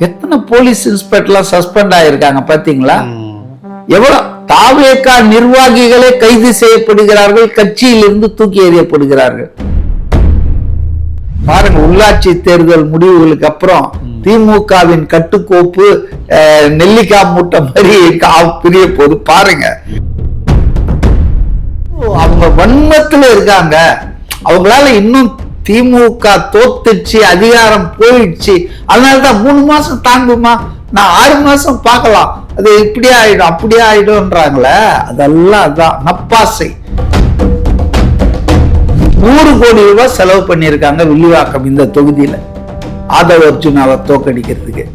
எத்தனை police இன்ஸ்பெக்டர்லாம் suspend ஆயிருக்காங்க பாத்தீங்களா? எவ்வளவு தாவேகா நிர்வாகிகளே கைது செய்யப்படுகிறார்கள், கட்சியிலிருந்து தூக்கி எறியப்படுகிறார்கள். பாருங்க, உள்ளாட்சி தேர்தல் முடிவுகளுக்கு அப்புறம் திமுகவின் கட்டுக்கோப்பு நெல்லிக்காய் மூட்டை மாதிரி பிரிய போது பாருங்க. அவங்க வன்மத்துல இருக்காங்க. அவங்களால இன்னும் திமுக தோத்துச்சு, அதிகாரம் போயிடுச்சு, அதனாலதான் 3 மாசம் தாங்குமா, நான் 6 மாசம் பார்க்கலாம், அது இப்படி ஆயிடும் அப்படி ஆயிடும்ன்றாங்களே. அதெல்லாம் அதான் நப்பாசை. 100 கோடி ரூபாய் செலவு பண்ணியிருக்காங்க வில்லிவாக்கம் இந்த தொகுதியில ஆதவ அர்ஜுனாவை தோக்கடிக்கிறதுக்கு.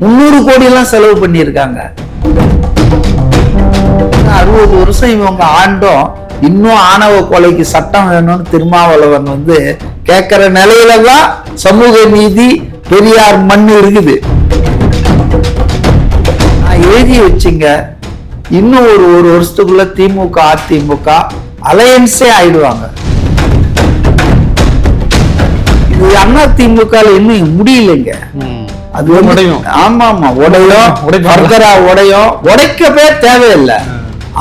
300 கோடி எல்லாம் செலவு பண்ணியிருக்காங்க. 60 வருஷம் இவங்க ஆண்டும் இன்னும் ஆணவ கொலைக்கு சட்டம் வேணும்னு திருமாவளவன் கேட்கிற நிலையில தான் சமூக நீதி பெரியார் மண் இருக்குது. நான் எழுதி வச்சுங்க, இன்னும் ஒரு வருஷத்துக்குள்ள திமுக அதிமுக அலையன்ஸே ஆயிடுவாங்க. இது அண்ணா திமுக இன்னும் முடியலைங்க. அது உடையும். ஆமா ஆமா, உடையும். உடைக்கவே தேவையில்லை,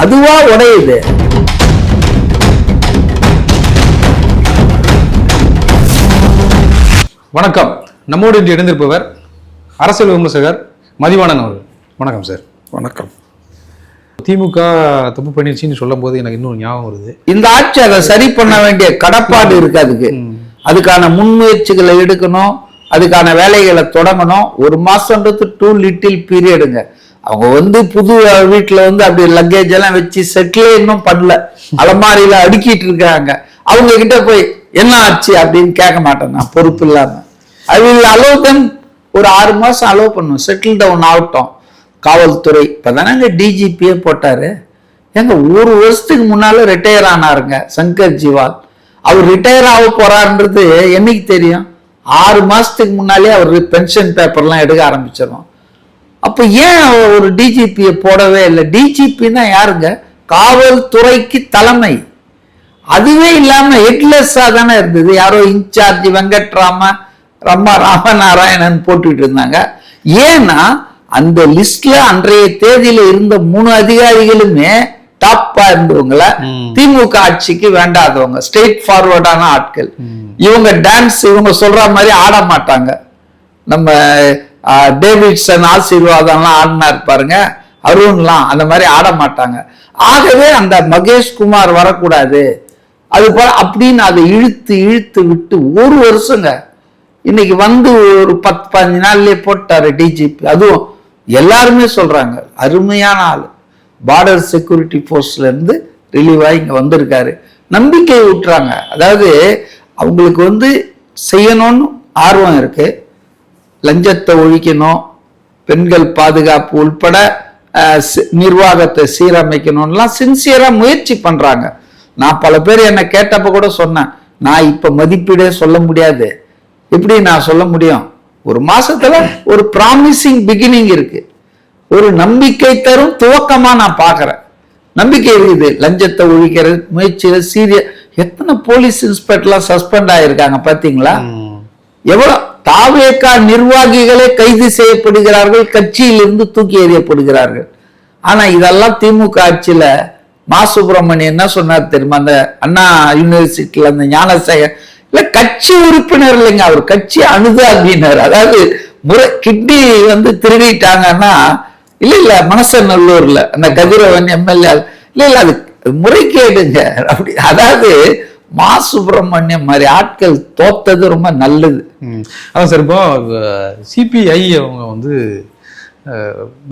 அதுவா உடையுது. வணக்கம். நம்மோடு இன்று இணைந்திருப்பவர் அரசியல் விமர்சகர் மதிவாணன் அவர்கள். வணக்கம் சார். வணக்கம். திமுக தப்பு பண்ணிருச்சுன்னு சொல்லும் போது எனக்கு இன்னும் ஞாபகம் வருது, இந்த ஆட்சி அதை சரி பண்ண வேண்டிய கடப்பாடு இருக்கு. அதுக்கான முன்முயற்சிகளை எடுக்கணும், அதுக்கான வேலைகளை தொடங்கணும். 1 மாசம்ன்றது டூ லிட்டில் பீரியடுங்க. அவங்க புது வீட்டுல அப்படி லக்கேஜ் எல்லாம் வச்சு செட்டிலே இன்னும் பண்ணல, அலமாரியில அடுக்கிட்டு இருக்காங்க. அவங்க கிட்ட போய் என்ன ஆச்சு அப்படின்னு கேட்க மாட்டேன் நான், பொறுப்பு இல்லாம. அது அலோவ் ஒரு 6 மாசம் அலோவ் பண்ணும், செட்டில் டவுன் ஆகட்டும். காவல்துறை இப்பதானங்க டிஜிபியே போட்டாரு. எங்க 1 வருஷத்துக்கு முன்னால ரிட்டையர் ஆனாருங்க சங்கர் ஜிவால். அவர் ரிட்டையர் ஆக போறாருன்றது என்னைக்கு தெரியும்? 6 மாசத்துக்கு முன்னாலே அவர் பென்ஷன் பேப்பர்லாம் எடுக்க ஆரம்பிச்சிடும். அப்ப ஏன் ஒரு டிஜிபியை போடவே இல்லை? டிஜிபின்னா யாருங்க? காவல்துறைக்கு தலைமை. அதுவே இல்லாம ஹெட்லெஸ்ஸா தானே இருந்தது. யாரோ இன்சார்ஜ் ராமநாராயணன் போட்டுட்டு இருந்தாங்க. ஏன்னா அந்த லிஸ்ட்ல அன்றைய தேதியில இருந்த 3 அதிகாரிகளுமே டாப்பா இருந்தவங்கள திமுக ஆட்சிக்கு வேண்டாதவங்க, ஸ்ட்ரெயிட் ஃபார்வர்டான ஆட்கள். இவங்க டான்ஸ் இவங்க சொல்ற மாதிரி ஆட மாட்டாங்க. நம்ம டேவிட்சன் ஆசீர்வாதம்லாம் ஆடினார் பாருங்க, அருண்லாம் அந்த மாதிரி ஆட மாட்டாங்க. ஆகவே அந்த மகேஷ்குமார் வரக்கூடாது அது போல அப்படின்னு அதை இழுத்து விட்டு 1 வருஷங்க. இன்னைக்கு ஒரு 10-15 நாள்லயே போட்டாரு டிஜிபி. அதுவும் எல்லாருமே சொல்றாங்க அருமையான ஆள், பார்டர் செக்யூரிட்டி போர்ஸ்ல இருந்து ரிலீவ் ஆகி இங்க வந்திருக்காரு. நம்பிக்கை ஊட்டுறாங்க. அதாவது அவங்களுக்கு செய்யணும்னு ஆர்வம் இருக்கு, லஞ்சத்தை ஒழிக்கணும், பெண்கள் பாதுகாப்பு உள்பட நிர்வாகத்தை சீரமைக்கணும்லாம் சின்சியரா முயற்சி பண்றாங்க. நான் பல பேர் என்ன கேட்டப்ப கூட சொன்னேன், நான் இப்ப மதிப்பீடே சொல்ல முடியாது. எப்படி நான் சொல்ல முடியும்? 1 மாசத்துல ஒரு ப்ராமிசிங் பிகினிங் இருக்கு, ஒரு நம்பிக்கை தரும் துவக்கமா நான் பாக்குறேன். நம்பிக்கை இருக்குது. லஞ்சத்தை ஒழிக்கிற முயற்சியில எத்தனை போலீஸ் இன்ஸ்பெக்டர்லாம் சஸ்பெண்ட் ஆயிருக்காங்க பாத்தீங்களா? எவ்வளவு தாவேகா நிர்வாகிகளே கைது செய்யப்படுகிறார்கள், கட்சியிலிருந்து தூக்கி எறியப்படுகிறார்கள். ஆனா இதெல்லாம் திமுக ஆட்சியில மா சுப்பிரமணியன் என்ன சொன்னார் தெரியுமா? அந்த அண்ணா யூனிவர்சிட்டியில அந்த ஞானசேகர் இல்ல கட்சி உறுப்பினர் இல்லைங்க, அவர் கட்சி அனுதாபினர். அதாவது கிட்னி திருடிட்டாங்கன்னா இல்ல மனசநல்லூர்ல அந்த கதிரவன் எம்எல்ஏ இல்ல அது முறைகேடுங்க அப்படி. அதாவது மா சுப்பிரமணியம் மாதிரி ஆட்கள் தோத்தது ரொம்ப நல்லது. அதான் சார். இப்போ சிபிஐ அவங்க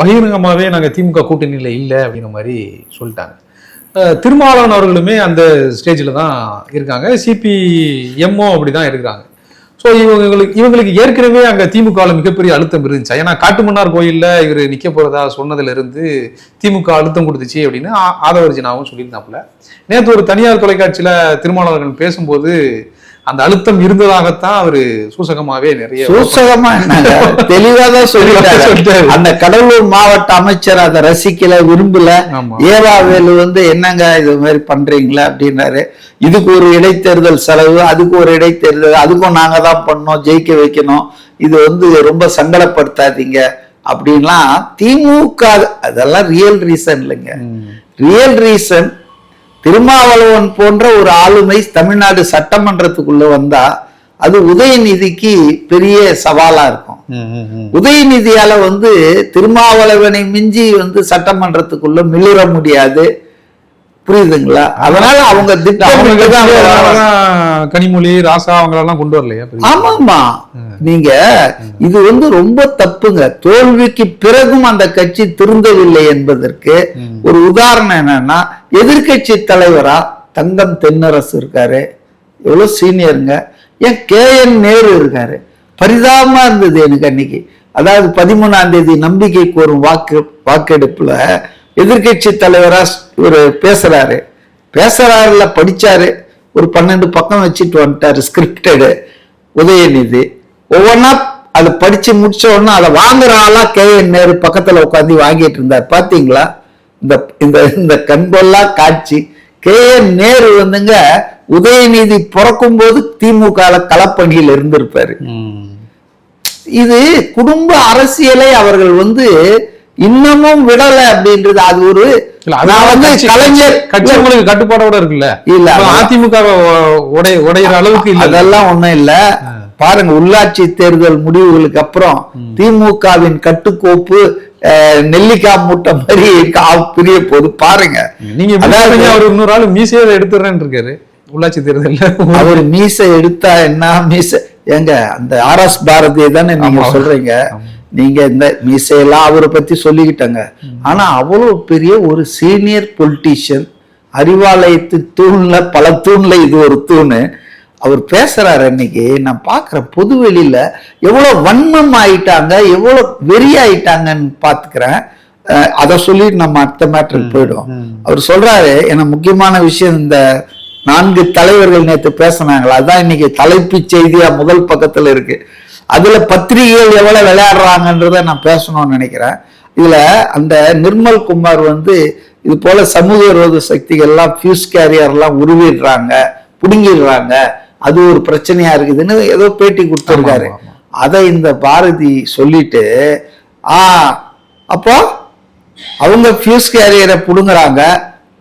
பகிரங்கமாவே நாங்க திமுக கூட்டணியில இல்லை அப்படிங்கிற மாதிரி சொல்லிட்டாங்க. திருமாவளவன் அவர்களுமே அந்த ஸ்டேஜ்ல தான் இருக்காங்க, சிபிஎம்ஓ அப்படிதான் இருக்கிறாங்க. ஸோ இவங்களுக்கு ஏற்கனவே அங்க திமுக மிகப்பெரிய அழுத்தம் இருந்துச்சு. ஏன்னா காட்டுமன்னார் கோயில்ல இவர் நிக்க போறதா சொன்னதுல இருந்து திமுக அழுத்தம் கொடுத்துச்சு அப்படின்னு ஆதவர்ஜினாவும் சொல்லியிருந்தாப்புல. நேற்று ஒரு தனியார் தொலைக்காட்சியில திருமாவளவன் பேசும்போது அந்த அழுத்தம் இருந்ததாகத்தான் அவரு சூசகமாவே நிறைய சூசகமா என்னங்க தெளிவாதான் சொல்லிட்டாரு. அந்த கடலூர் மாவட்ட அமைச்சர் அதை ரசிக்கல, விரும்பல. ஏவாவேலு என்னங்க இது மாதிரி பண்றீங்களா அப்படின்னாரு. இதுக்கு ஒரு இடைத்தேர்தல் செலவு, அதுக்கு ஒரு இடைத்தேர்தல், அதுக்கும் நாங்க தான் பண்ணோம், ஜெயிக்க வைக்கணும், இது ரொம்ப சங்கடப்படுத்தாதீங்க அப்படின்லாம் திமுக. அதெல்லாம் ரியல் ரீசன் இல்லைங்க. ரியல் ரீசன் திருமாவளவன் போன்ற ஒரு ஆளுமை தமிழ்நாடு சட்டமன்றத்துக்குள்ள வந்தா அது உதயநிதிக்கு பெரிய சவாலா இருக்கும். உதயநிதியால திருமாவளவனை மிஞ்சி சட்டமன்றத்துக்குள்ள மிளிர முடியாது. புரியுதுங்களா? அதனால அவங்க கனிமொழி, ராசா அவங்களெல்லாம் கொண்டு வரலையா? ஆமாமா, நீங்க இது ரொம்ப தப்புங்க. தோல்விக்கு பிறகும் அந்த கட்சி திருந்தவில்லை என்பதற்கு ஒரு உதாரணம் என்னன்னா, எதிர்கட்சி தலைவரா தங்கம் தென்னரசு இருக்காரு, எவ்வளவு சீனியருங்க. ஏன் KN நேரு இருக்காரு. பரிதாபமா இருந்தது எனக்கு அன்னைக்கு. அதாவது 13ஆம் தேதி நம்பிக்கை கோரும் வாக்கெடுப்புல எதிர்கட்சி தலைவரா இவரு பேசுறாருல படிச்சாரு, ஒரு 12 பக்கம் வச்சுட்டு வந்துட்டாரு ஸ்கிரிப்டடு. உதயநிதி ஒவ்வொன்னா அதை படிச்சு முடிச்ச உடனே அதை வாங்குற ஆளா KN நேரு பக்கத்துல உட்காந்து வாங்கிட்டு இருந்தார். பாத்தீங்களா இந்த கண்கொள்ளா காட்சி? KN நேரு உதயநிதி பிறக்கும் போது திமுக களப்பணியில் இருந்திருப்பாரு. இது குடும்ப அரசியலை அவர்கள் இன்னமும் விடல அப்படின்றது. அது ஒரு கலைஞர் கட்சி உங்களுக்கு கட்டுப்பாடோட இருக்குல்ல. இல்ல அதிமுக உடையிற அளவுக்கு அதெல்லாம் ஒண்ணும் இல்ல. பாருங்க, உள்ளாட்சி தேர்தல் முடிவுகளுக்கு அப்புறம் திமுகவின் கட்டுக்கோப்பு நெல்லிக்காய் மூட்டை மாதிரி பிரிய போது பாருங்க. நீங்க அவர் இன்னொரு ஆள் மீசையை எடுத்துறேன்னு இருக்காரு உள்ளாட்சி தேர்தல். அவர் மீசை எடுத்தா என்ன மீசை எங்க அந்த RS பாரதியை தானே நீங்க சொல்றீங்க. நீங்க இந்த மீசையெல்லாம் அவரை பத்தி சொல்லிக்கிட்டாங்க. ஆனா அவ்வளவு பெரிய ஒரு சீனியர் பொலிட்டீஷியன், அறிவாலயத்து தூண்ல பல தூண்ல இது ஒரு தூணு. அவர் பேசுறாரு. அன்னைக்கு நான் பாக்குறேன் பொதுவெளியில எவ்வளவு வன்மம் ஆயிட்டாங்க, எவ்வளவு வெறி ஆயிட்டாங்கன்னு பாத்துக்கிறேன். அதை சொல்லி நம்ம அடுத்த மேட்டருக்கு போயிடும். அவர் சொல்றாரு, எனக்கு முக்கியமான விஷயம், இந்த 4 தலைவர்கள் நேற்று பேசினாங்களா, அதான் இன்னைக்கு தலைப்பு செய்தியா முதல் பக்கத்துல இருக்கு. அதுல பத்திரிகைகள் எவ்வளவு விளையாடுறாங்கன்றத நான் பேசணும்னு நினைக்கிறேன். இதுல அந்த நிர்மல் குமார் இது போல சமூக விரோத சக்திகள்லாம் ஃபியூஸ் கேரியர்லாம் உருவிடுறாங்க, புடுங்கிடுறாங்க, அது ஒரு பிரச்சனையா இருக்குதுன்னு ஏதோ பேட்டி கொடுத்துருக்காரு. அதை இந்த பாரதி சொல்லிட்டு அப்போ அவங்க ஃபியூஸ் கேரியரை புடுங்குறாங்க,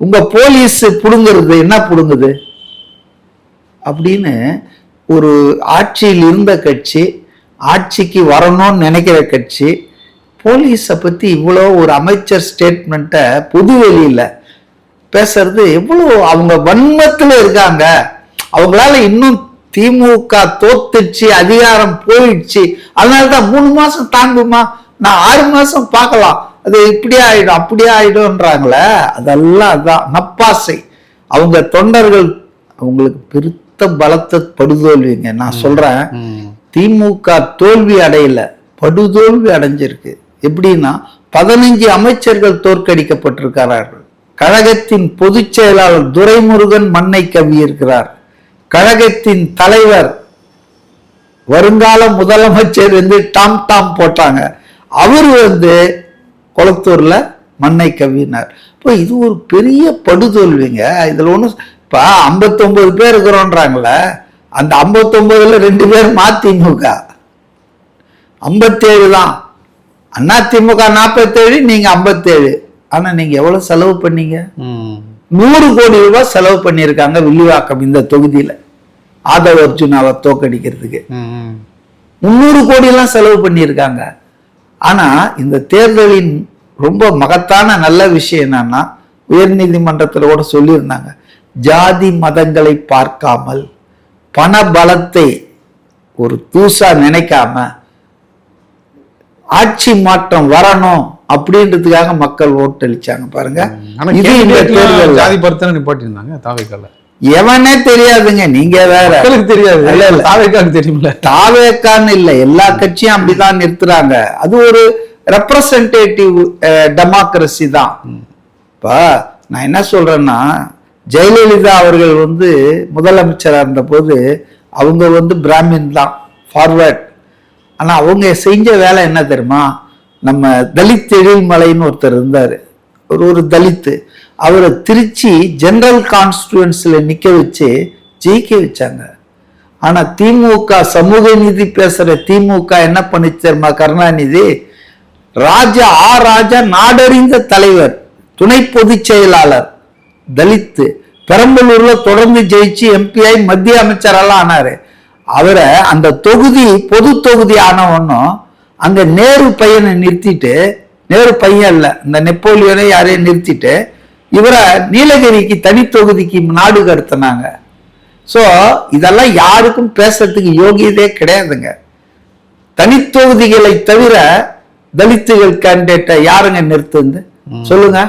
உங்க போலீஸ் புடுங்குறது என்ன புடுங்குது அப்படின்னு ஒரு ஆட்சியில் இருந்த கட்சி, ஆட்சிக்கு வரணும்னு நினைக்கிற கட்சி, போலீஸை பத்தி இவ்வளோ ஒரு அமைச்சர் ஸ்டேட்மெண்ட்டை பொதுவெளியில பேசுறது எவ்வளவு அவங்க வன்மத்துல இருக்காங்க. அவங்களால இன்னும் திமுக தோத்துச்சு, அதிகாரம் போயிடுச்சு, அதனாலதான் 3 மாசம் தாங்குமா, நான் 6 மாசம் பார்க்கலாம், அது இப்படியே ஆயிடும் அப்படியே ஆயிடும்ன்றாங்களே. அதெல்லாம் அதான் நப்பாசை. அவங்க தொண்டர்கள் அவங்களுக்கு பெருத்த பலத்த படுதோல்விங்க. நான் சொல்றேன், திமுக தோல்வி அடையல, படுதோல்வி அடைஞ்சிருக்கு. எப்படின்னா 15 அமைச்சர்கள் தோற்கடிக்கப்பட்டிருக்கிறார்கள். கழகத்தின் பொதுச் செயலாளர் துரைமுருகன் மண்ணை கவ்வியிருக்கிறார். கழகத்தின் தலைவர் வருங்கால முதலமைச்சர் டாம் போட்டாங்க, அவர் கொளத்தூர்ல மண்ணை கவ்வினார். இப்போ இது ஒரு பெரிய படுதோல்விங்க. இதுல ஒண்ணு இப்ப 59 பேர் இருக்கிறோன்றாங்கள, அந்த 59ல 2 பேர் மதிமுக, 57 தான் அதிமுக, 47, நீங்க 57. ஆனா நீங்க எவ்வளவு செலவு பண்ணீங்க? 100 கோடி ரூபாய் செலவு பண்ணியிருக்காங்க வில்லிவாக்கம் இந்த தொகுதியில ஆதவ அர்ஜுனாவை தோக்கடிக்கிறதுக்கு. 300 கோடி எல்லாம் செலவு பண்ணியிருக்காங்க. ஆனா இந்த தேர்தலின் ரொம்ப மகத்தான நல்ல விஷயம் என்னன்னா, உயர் நீதிமன்றத்தில் கூட சொல்லியிருந்தாங்க, ஜாதி மதங்களை பார்க்காமல் பண பலத்தை ஒரு தூசா நினைக்காம ஆட்சி மாற்றம் வரணும் அப்படின்றதுக்காக மக்கள் ஓட்டளிச்சாங்க பாருங்க. ஜாதி பர்த்தனை நிப்பாட்டிருந்தாங்க தாவேக்கால. எவனே தெரியாதுங்க, நீங்க வேற தெரியாது. தாவேக்கான்னு தெரியுமில்ல, தாவேக்கான்னு இல்ல, எல்லா கட்சியும் அப்படிதான் நிறுத்துறாங்க. அது ஒரு ரெப்ரசன்டேட்டிவ் டெமோக்ரஸி தான். இப்ப நான் என்ன சொல்றேன்னா, ஜெயலலிதா அவர்கள் முதலமைச்சரா இருந்த போது அவங்க வந்து பிராமின் தான் ஃபார்வர்ட். ஆனா அவங்க செஞ்ச வேலை என்ன தெரியுமா? நம்ம தலித் எழில்மலைன்னு ஒருத்தர் இருந்தாரு, ஒரு தலித்து, அவரை திருச்சி ஜெனரல் கான்ஸ்டிடுவன்சில நிக்க வச்சு ஜெயிக்க வச்சாங்க. ஆனா திமுக சமூக நீதி பேசுற திமுக என்ன பண்ணிச்சு தெரியுமா? கருணாநிதி ராஜா நாடறிந்த தலைவர், துணை பொதுச் செயலாளர், தலித்து, பெரம்பலூர்ல தொடர்ந்து ஜெயிச்சு எம்பிஐ மத்திய அமைச்சரெல்லாம் ஆனாரு. அவரை அந்த தொகுதி பொது தொகுதி ஆன ஒன்னும் அங்க நேரு பையனை நிறுத்திட்டு, நேரு பையன் இல்ல, இந்த நெப்போலியனை யாரையும் நிறுத்திட்டு இவரை நீலகிரிக்கு தனி தொகுதிக்கு நாடு கடத்தினாங்க. சோ இதெல்லாம் யாருக்கும் பேசுறதுக்கு யோகியதே கிடையாதுங்க. தனி தொகுதிகளை தவிர தலித்துகள் கேண்டிடேட்டை யாருங்க நிறுத்துந்து சொல்லுங்க?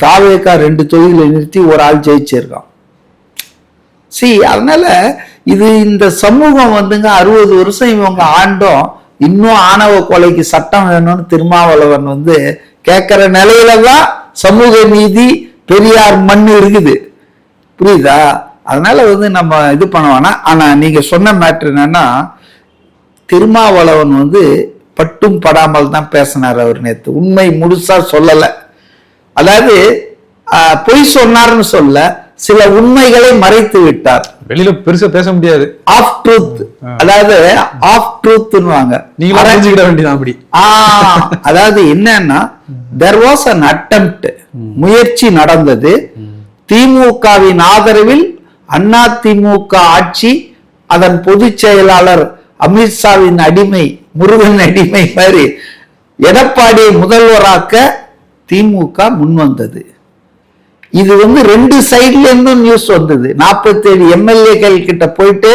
தாவேக்கா 2 தொகுதிகளை நிறுத்தி ஒரு ஆள் ஜெயிச்சிருக்கான். அதனால இது இந்த சமூகம் வந்துங்க 60 வருஷம் இவங்க ஆண்டும் இன்னும் ஆணவ கொலைக்கு சட்டம் வேணும்னு திருமாவளவன் வந்து கேட்கிற நிலையில தான் சமூக நீதி பெரியார் மண் இருக்குது. புரியுதா? அதனால வந்து நம்ம இது பண்ணுவானா. ஆனா நீங்க சொன்ன மேட்ரு என்னன்னா, திருமாவளவன் வந்து பட்டும் படாமல் தான் பேசினார். அவர் நேத்து உண்மை முழுசா சொல்லல. அதாவது பொய் சொன்னார்னு சொல்ல, சில உண்மைகளை மறைத்து விட்டார். வெளியில பெருசா பேச முடியாது. ஆஃப் ட்ரூத், அதாவது ஆஃப் ட்ரூத்னுவாங்க. நீங்க அறிஞ்சிக்கிட வேண்டியதான் அப்படி. அதாவது என்னன்னா, there was an attempt, முயற்சி நடந்தது. திமுகவின் ஆதரவில் அண்ணா திமுக ஆட்சி, அதன் பொதுச் செயலாளர் அமித்ஷாவின் அடிமை, முருகன் அடிமை மாதிரி எடப்பாடியை முதல்வராக்க திமுக முன் வந்தது. இது வந்து 2 சைட்ல இருந்தும் நியூஸ் வந்தது. 47 எம்எல்ஏக்கள் கிட்ட போயிட்டு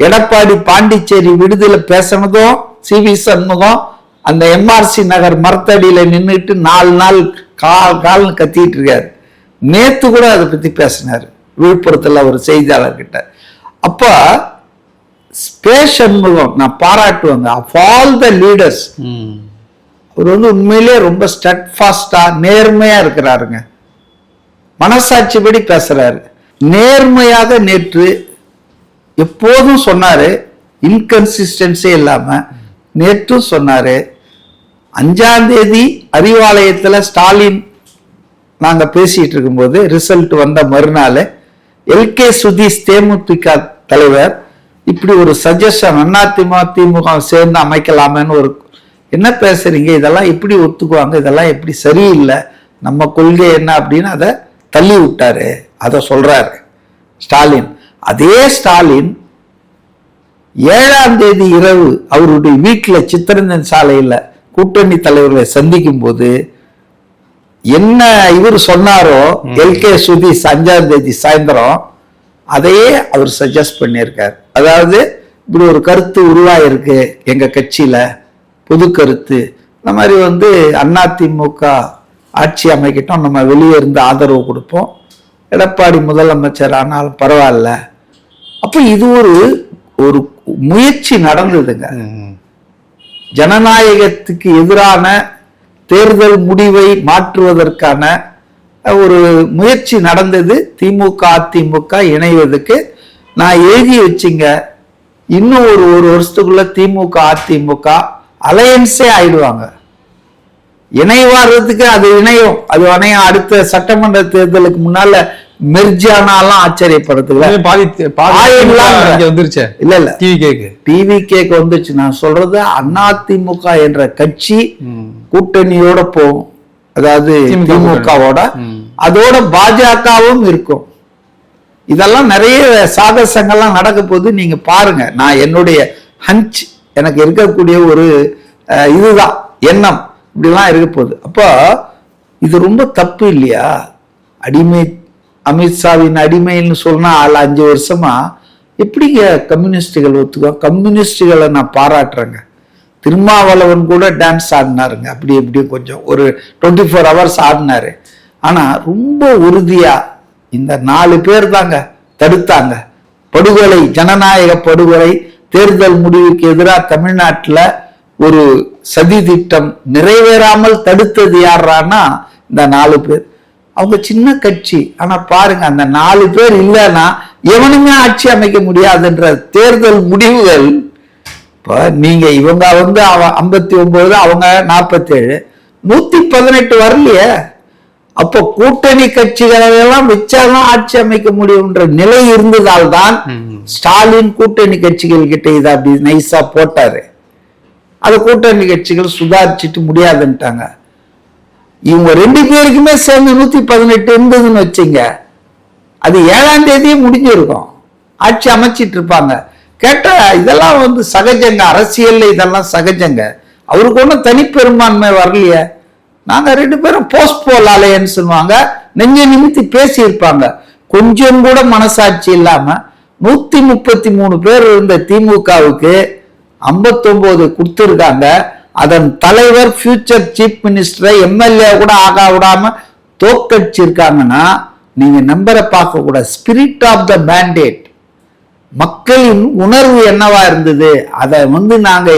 எடப்பாடி பாண்டிச்சேரி விடுதலை பேசினதும், சிவி சண்முகம் அந்த எம்ஆர்சி நகர் மரத்தடியில நின்றுட்டு 4 நாள் கால்னு கத்திட்டு இருக்காரு. நேத்து கூட அதை பத்தி பேசினாரு விழுப்புரத்துல ஒரு செய்தியாளர்கிட்ட. அப்ப சண்முகம் நான் பாராட்டுவாங்க. ஆஃப் ஆல் த லீடர்ஸ் அவர் வந்து உண்மையிலே ரொம்ப ஸ்டெட்ஃபாஸ்டா நேர்மையா இருக்கிறாருங்க. மனசாட்சிப்படி பேசுறாரு. நேர்மையாக நேற்று எப்போதும் சொன்னாரு, இன்கன்சிஸ்டன்சி இல்லாம நேற்றும் சொன்னாரு. 5ஆம் தேதி அறிவாலயத்துல ஸ்டாலின் நாங்க பேசிட்டு இருக்கும்போது ரிசல்ட் வந்த மறுநாள் எல்கே சுதீஷ் தேமுதிக தலைவர் இப்படி ஒரு சஜஷன், அதிமுக சேர்ந்து அமைக்கலாமேன்னு ஒரு, என்ன பேசுறீங்க, இதெல்லாம் எப்படி ஒத்துக்குவாங்க, இதெல்லாம் எப்படி சரியில்லை, நம்ம கொள்கை என்ன அப்படின்னு அதை தள்ளி விட்டாரு. அதை சொல்றாரு ஸ்டாலின். அதே ஸ்டாலின் 7ஆம் தேதி இரவு அவருடைய வீட்டில் சித்தரஞ்சன் சாலையில் கூட்டணி தலைவர்களை சந்திக்கும் போது என்ன இவர் சொன்னாரோ, எல்கே சுதீஷ் 5ஆம் தேதி சாயந்தரம் அதையே அவர் சஜஸ்ட் பண்ணியிருக்கார். அதாவது இப்படி ஒரு கருத்து உருவாயிருக்கு எங்க கட்சியில, பொது கருத்து, இந்த மாதிரி வந்து அதிமுக ஆட்சி அமைக்கட்டும், நம்ம வெளியே இருந்து ஆதரவு கொடுப்போம், எடப்பாடி முதலமைச்சர் ஆனாலும் பரவாயில்ல. அப்ப இது ஒரு முயற்சி நடந்ததுங்க. ஜனநாயகத்துக்கு எதிரான தேர்தல் முடிவை மாற்றுவதற்கான ஒரு முயற்சி நடந்தது. திமுக அதிமுக இணைவதற்கு நான் எழுதி வச்சுங்க, இன்னும் ஒரு வருஷத்துக்குள்ள திமுக அதிமுக அலையன்ஸே ஆயிடுவாங்க. இணைவாடுறதுக்கு அது இணையும், அது இணையும். அடுத்த சட்டமன்ற தேர்தலுக்கு முன்னால மெர்ஜானாலாம் ஆச்சரியப்படுறதுக்கு வந்துருச்சு. இல்ல டிவிகேக்கு வந்துச்சு. நான் சொல்றது அதிமுக என்ற கட்சி கூட்டணியோட போகும், அதாவது திமுகவோட, அதோட பாஜகவும் இருக்கும். இதெல்லாம் நிறைய சாகசங்கள்லாம் நடக்க போது, நீங்க பாருங்க. நான் என்னுடைய ஹஞ்ச், எனக்கு இருக்கக்கூடிய ஒரு இதுதான் எண்ணம், இப்படிலாம் இருக்க போகுது. அப்போ இது ரொம்ப தப்பு இல்லையா? அடிமை, அமித்ஷாவின் அடிமைன்னு சொன்னா 5 வருஷமா எப்படிங்க கம்யூனிஸ்டுகள் ஒத்துக்கோ? கம்யூனிஸ்டுகளை நான் பாராட்டுறேங்க. திருமாவளவன் கூட டான்ஸ் ஆடினாருங்க, அப்படி எப்படியும் கொஞ்சம் ஒரு 24 ஹவர்ஸ் ஆடினாரு. ஆனா ரொம்ப உறுதியா இந்த 4 பேர் தாங்க தடுத்தாங்க. படுகொலை, ஜனநாயக படுகொலை, தேர்தல் முடிவுக்கு எதிராக தமிழ்நாட்டில் ஒரு சதி திட்டம் நிறைவேறாமல் தடுத்தது யாரானா இந்த 4 பேர். அவங்க சின்ன கட்சி. ஆனா பாருங்க, அந்த 4 பேர் இல்லைன்னா எவனுமே ஆட்சி அமைக்க முடியாதுன்ற தேர்தல் முடிவுகள். இப்ப நீங்க இவங்க 59, அவங்க 47, 118 வரலையே. அப்போ கூட்டணி கட்சிகளை எல்லாம் வச்சாதான் ஆட்சி அமைக்க முடியும்ன்ற நிலை இருந்ததால் தான் ஸ்டாலின் கூட்டணி கட்சிகள் கிட்ட இதை அப்படி நைஸா போட்டாரு. அது கூட்டணி கட்சிகள் சுதாரிச்சுட்டு முடியாதுன்ட்டாங்க. இவங்க 2 பேருக்குமே சேர்ந்து 118 இருந்ததுன்னு வச்சுங்க, அது 7ஆம் தேதியே முடிஞ்சிருக்கும், ஆட்சி அமைச்சிட்டு இருப்பாங்க. கேட்டா இதெல்லாம் சகஜங்க, அரசியல்ல இதெல்லாம் சகஜங்க. அவருக்கு ஒன்றும் தனிப்பெரும்பான்மை வரலையே. நாங்க 2 பேரும் போஸ்ட் போல் அலையன்ஸ் சொல்லுவாங்க, நெஞ்ச நிமித்தி பேசி இருப்பாங்க. கொஞ்சம் கூட மனசாட்சி இல்லாம 133 பேர் இருந்த திமுகவுக்கு 59 கொடுத்திருக்காங்க. அதன் தலைவர், ஃபியூச்சர் சீஃப் மினிஸ்டரை எம்எல்ஏ கூட ஆக விடாம தோக்கடிச்சிருக்காங்கன்னா நீங்க நம்பரை பார்க்க கூட. ஸ்பிரிட் ஆஃப் த மேண்டேட், மக்களின் உணர்வு என்னவா இருந்தது, அதை நாங்க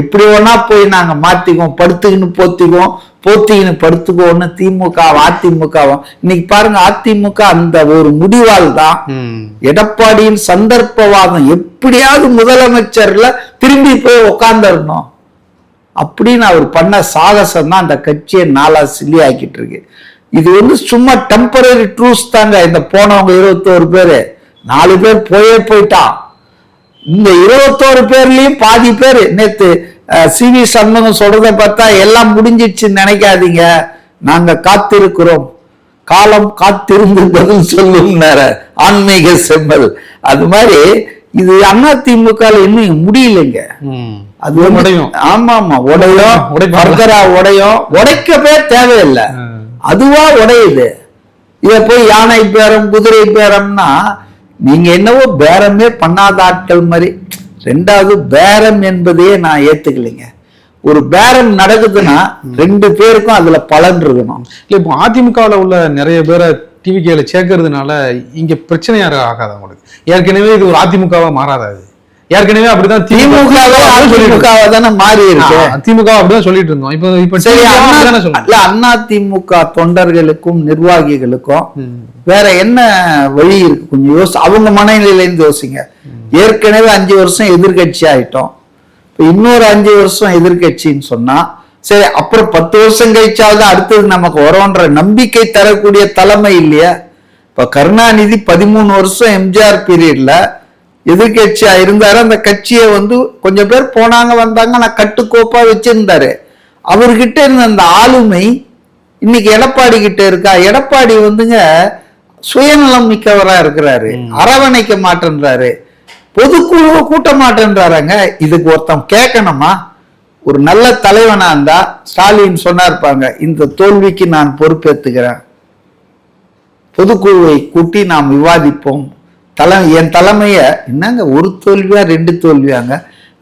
எப்படி வேணா போய் நாங்க மாத்திக்குவோம், படுத்துக்கின்னு போத்திக்குவோம், போத்திக்கின்னு படுத்துக்குவோம்னு திமுக அதிமுகவும். இன்னைக்கு பாருங்க, அதிமுக அந்த ஒரு முடிவால் தான் எடப்பாடியின் சந்தர்ப்பவாதம், எப்படியாவது முதலமைச்சர்ல திரும்பி போய் உட்கார்ந்துடணும் அப்படின்னு அவர் பண்ண சாகசம் தான் அந்த கட்சியை 4 சில்லி ஆக்கிட்டு இருக்கு. இது சும்மா டெம்பரரி ட்ரூஸ் தாங்க. இந்த போனவங்க 21 பேரு, 4 பேர் போயிட்டான். இந்த 21 பேர்லயும் பாதி பேர் நேத்து சிவி சண்முகம் சொல்றதை பார்த்தா எல்லாம் முடிஞ்சிடுச்சுன்னு நினைக்காதீங்க, நாங்க காத்திருக்கிறோம், காலம் காத்திருந்து பதில் சொல்லும் ஆன்மீக செம்மல். அது மாதிரி இது அதிமுக இன்னும் முடியலைங்க. அது உடையும். ஆமா ஆமா, உடையும். உடைக்கவே தேவையில்லை, அதுவா உடையுது. இத போய் யானை பேரம், குதிரை பேரம்னா நீங்க என்னவோ பேரமே பண்ணாத ஆட்கள் மாதிரி. 2வது பேரம் என்பதையே நான் ஏத்துக்கலைங்க. ஒரு பேரம் நடக்குதுன்னா 2 பேருக்கும் அதுல பலன் இருக்கணும். இல்ல இப்போ அதிமுகவில் உள்ள நிறைய பேரை டிவிகேல சேர்க்கறதுனால இங்க பிரச்சனை யாரும் ஆகாது உங்களுக்கு? ஏற்கனவே இது ஒரு அதிமுகவா மாறாது. ஏற்கனவே அப்படிதான் திமுக தானே மாறி இருக்கு. திமுக அப்படிதான் சொல்லிட்டு இருந்தோம். இப்ப சரி, அதிமுக தொண்டர்களுக்கும் நிர்வாகிகளுக்கும் வேற என்ன வழி இருக்கு? கொஞ்சம் அவங்க மனநிலையில இருந்து யோசிங்க. ஏற்கனவே 5 வருஷம் எதிர்கட்சி ஆயிட்டோம், இப்ப இன்னொரு 5 வருஷம் எதிர்கட்சின்னு சொன்னா சரி, அப்புறம் 10 வருஷம் கழிச்சாவது அடுத்தது நமக்கு வரோன்ற நம்பிக்கை தரக்கூடிய தலைமை இல்லையா? இப்ப கருணாநிதி 13 வருஷம் எம்ஜிஆர் பீரியட்ல எதிர்கட்சியா இருந்தாரு. அந்த கட்சியை கொஞ்சம் பேர் போனாங்க வந்தாங்க, நான் கட்டுக்கோப்பா வச்சிருந்தாரு. அவர்கிட்ட இருந்த அந்த ஆளுமை இன்னைக்கு எடப்பாடி கிட்ட இருக்கா? எடப்பாடி சுயநலம் மிக்கவரா இருக்கிறாரு, அரவணைக்க மாட்டேன்றாரு, பொதுக்குழுவை கூட்ட மாட்டேன்றாங்க. இதுக்கு ஒருத்தன் கேட்கணுமா? ஒரு நல்ல தலைவனா இருந்தா ஸ்டாலின் சொன்னார்பாங்க, இந்த தோல்விக்கு நான் பொறுப்பேற்றுக்கிறேன், பொதுக்குழுவை கூட்டி நாம் விவாதிப்போம். என் தலைமைய என்னங்க, ஒரு தோல்வியா 2 தோல்வியாங்க?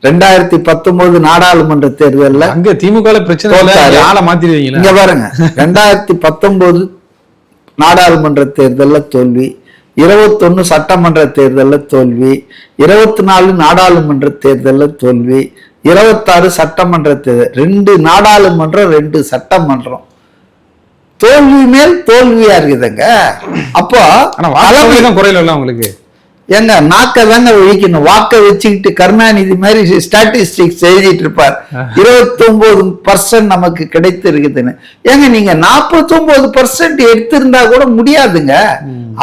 2019 நாடாளுமன்ற தேர்தலில் அங்க திமுக பிரச்சனை மாத்திருவீங்க. இங்க பாருங்க, 2019 நாடாளுமன்ற தேர்தலில் தோல்வி, 21 சட்டமன்ற தேர்தலில் தோல்வி, 24 நாடாளுமன்ற தேர்தலில் தோல்வி, 26 சட்டமன்ற தேர்தல், 2 நாடாளுமன்றம் 2 சட்டமன்றம், தோல்வி மேல் தோல்வியா இருக்குதுங்க. அப்போ குறையில உங்களுக்கு எங்க நாக்க தாங்க ஒழிக்கணும். வாக்க வச்சுக்கிட்டு கருணாநிதி மாதிரி ஸ்டாட்டிஸ்டிக்ஸ் எழுதிட்டு இருப்பார், 29% நமக்கு கிடைத்து இருக்குதுன்னு. ஏங்க நீங்க 49% எடுத்திருந்தா கூட முடியாதுங்க.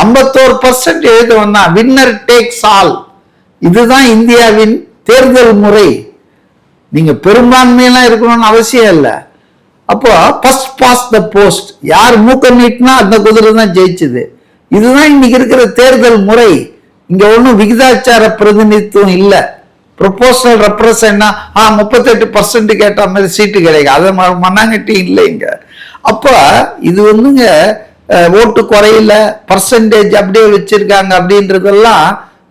51% எழுத வந்தா வின்னர் டேக்ஸ் ஆல். இதுதான் இந்தியாவின் தேர்தல் முறை. நீங்க பெரும்பான்மையெல்லாம் இருக்கணும்னு அவசியம் இல்லை. அப்போ ஃபர்ஸ்ட் பாஸ் த போஸ்ட், யார் மூக்க நீட்டினா அந்த குதிரை தான் ஜெயிச்சது. இதுதான் இன்னைக்கு இருக்கிற தேர்தல் முறை. இங்க ஒன்றும் விகிதாச்சார பிரதிநிதித்துவம் இல்லை. ப்ரொபோஷனல் ரெப்ரசன்ட்னா 38% கேட்ட மாதிரி சீட்டு கிடைக்கும், அதை மண்ணாங்கட்டி இல்லைங்க. அப்போ இது ஓட்டு குறையில பர்சன்டேஜ் அப்படியே வச்சிருக்காங்க அப்படின்றதெல்லாம்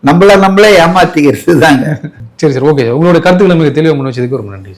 நம்மளே ஏமாத்திக்கிறது தாங்க. சரி, ஓகே. உங்களோட கருத்துக்களை மிக தெளிவாக முன் வச்சதுக்கு ரொம்ப நன்றி.